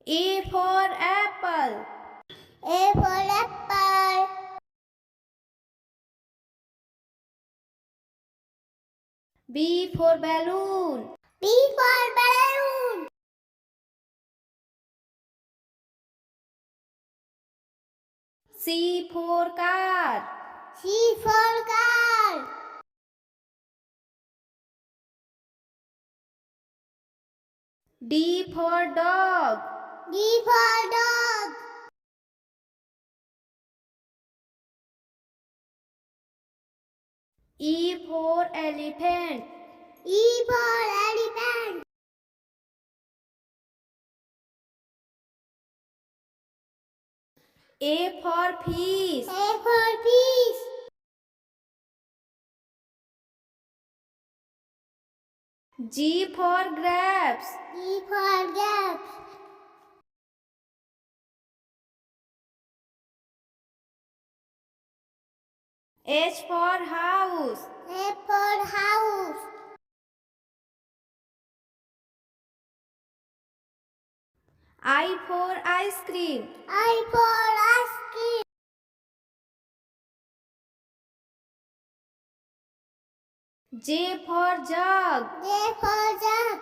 A for apple. A for apple. B for balloon. B for balloon. C for car. C for car. D for dog. D for dog. E for elephant. E for elephant. A for fish. A for fish. G for grapes. G for grapes. H for house. H for house. I for ice cream. I for ice cream. J for jug. J for jug.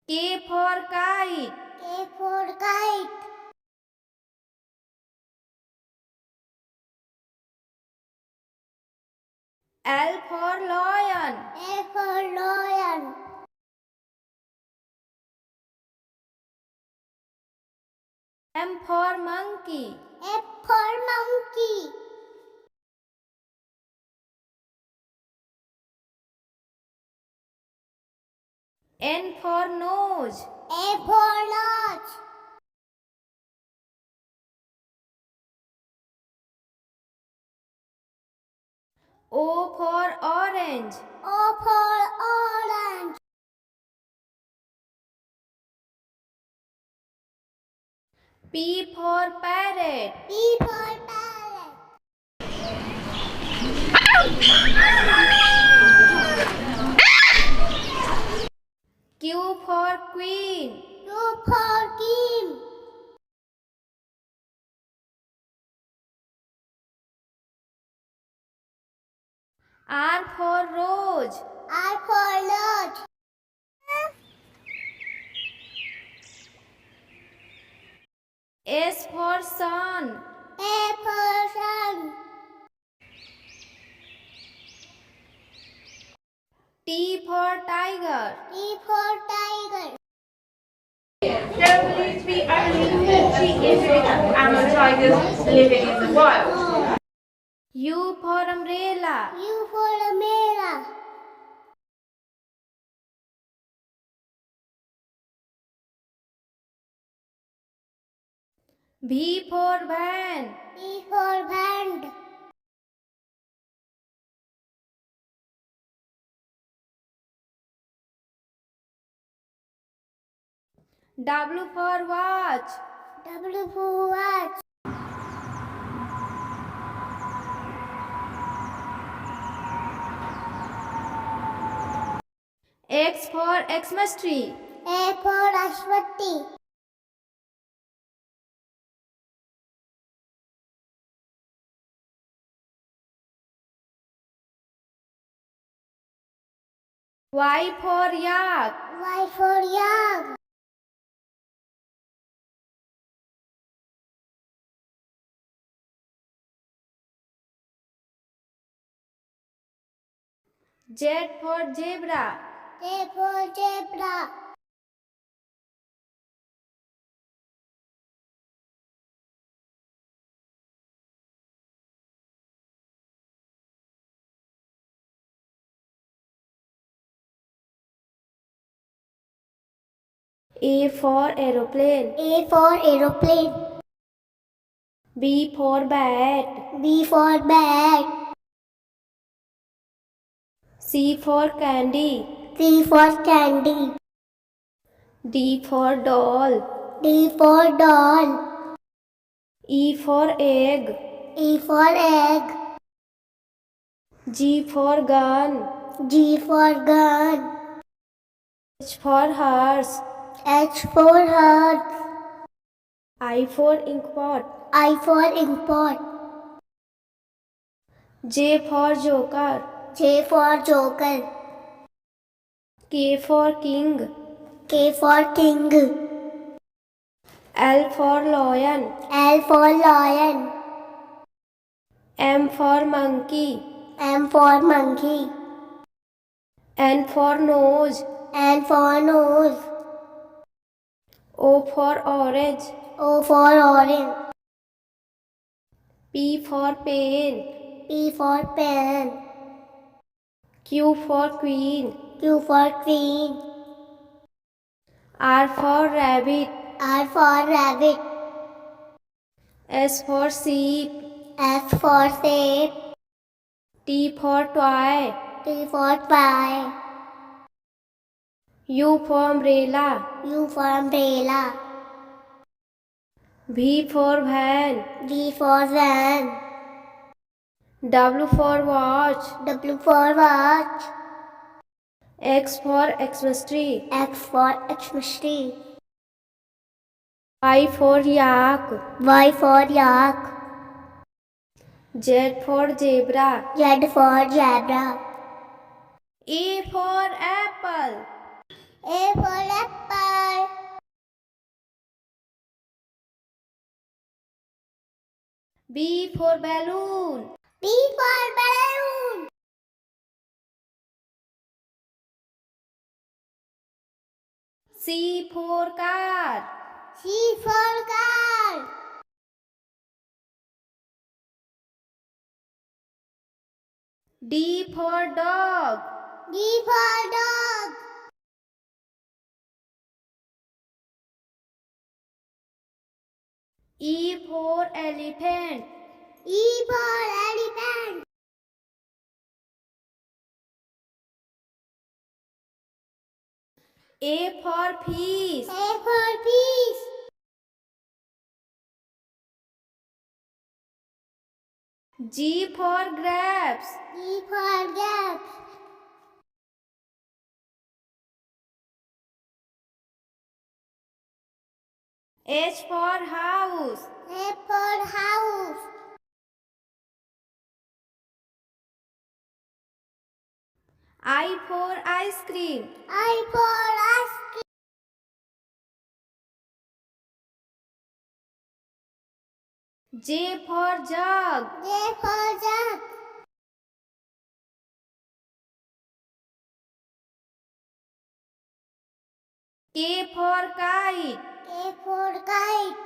K for kite. K for kite. L for lion. L for lion. M for monkey. M for monkey. N for nose. A for nose. O for orange. O for orange. P for parrot. P for parrot. Q for queen. Q for king. R for rose. R for rose. S for sun. A for sun. T for tiger. T for tiger. There are believed to be only 40 individual adult tigers living in the wild. U for umbrella. U for umbrella. V for van. V for van. W for watch. W for watch. X for Xmas tree. A for Ashwati. Y for yak. Y for yak. Z for zebra. Z for zebra. A for aeroplane. A for aeroplane. B for bat. B for bat. C for candy. C for candy. D for doll. D for doll. E for egg. E for egg. G for gun. G for gun. H for horse. H for heart. I for inkpot. I for inkpot. J for joker. J for joker. K for king. K for king. L for lion. L for lion. M for monkey. M for monkey. N for nose. N for nose. O for orange. O for orange. P for pen. P for pen. Q for queen. Q for queen. R for rabbit. R for rabbit. S for sheep. S for sheep. T for toy. T for toy. U for umbrella. U for umbrella. V for van. V for van. W for watch. W for watch. X for Xmas tree. X for Xmas tree. Y for yak. Y for yak. Z for zebra. Z for zebra. A for apple. A for apple. B for balloon. B for balloon. C for car. C for car. D for dog. D for dog. E for elephant. E for elephant. A for fish. A for fish. G for grapes. G for grapes. H for house. H for house. I for ice cream. I for ice cream. J for jug. J for jug. K for kite. K for kite.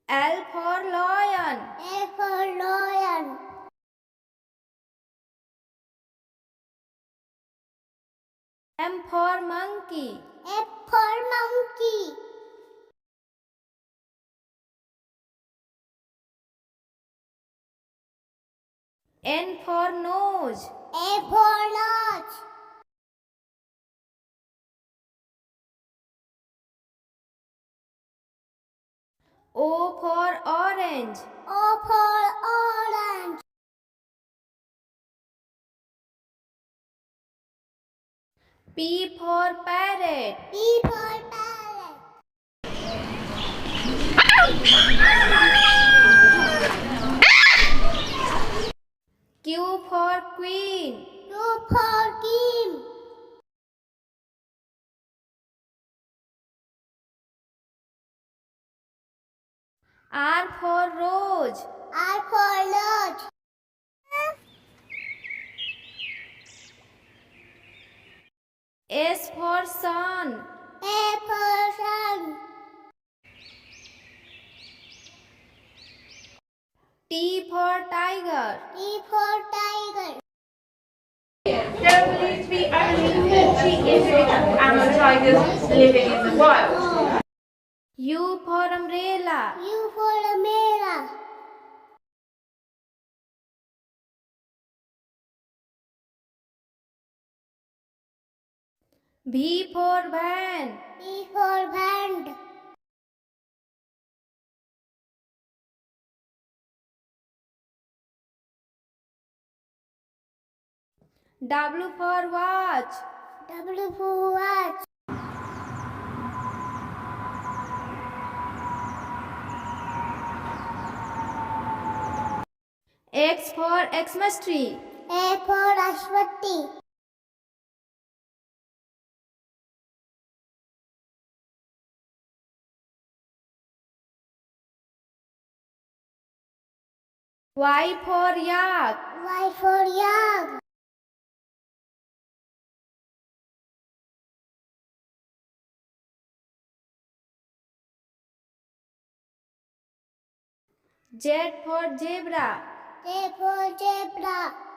L for lion. L for lion. M for monkey. M for monkey. N for nose. A for nose. O for orange. O for orange. P for parrot. P for parrot. Q for queen. Q for king. R for rose. R for rose. S for sun. A for sun. T for tiger. T for tiger. There believed to be only 40 individual Amur tigers living in the wild. U for umbrella. U for umbrella. V for van. V for van. W for watch. W for watch. X for Xmas tree. A for Ashwati. Y for yak. Y for yak. Z for zebra. Z for zebra.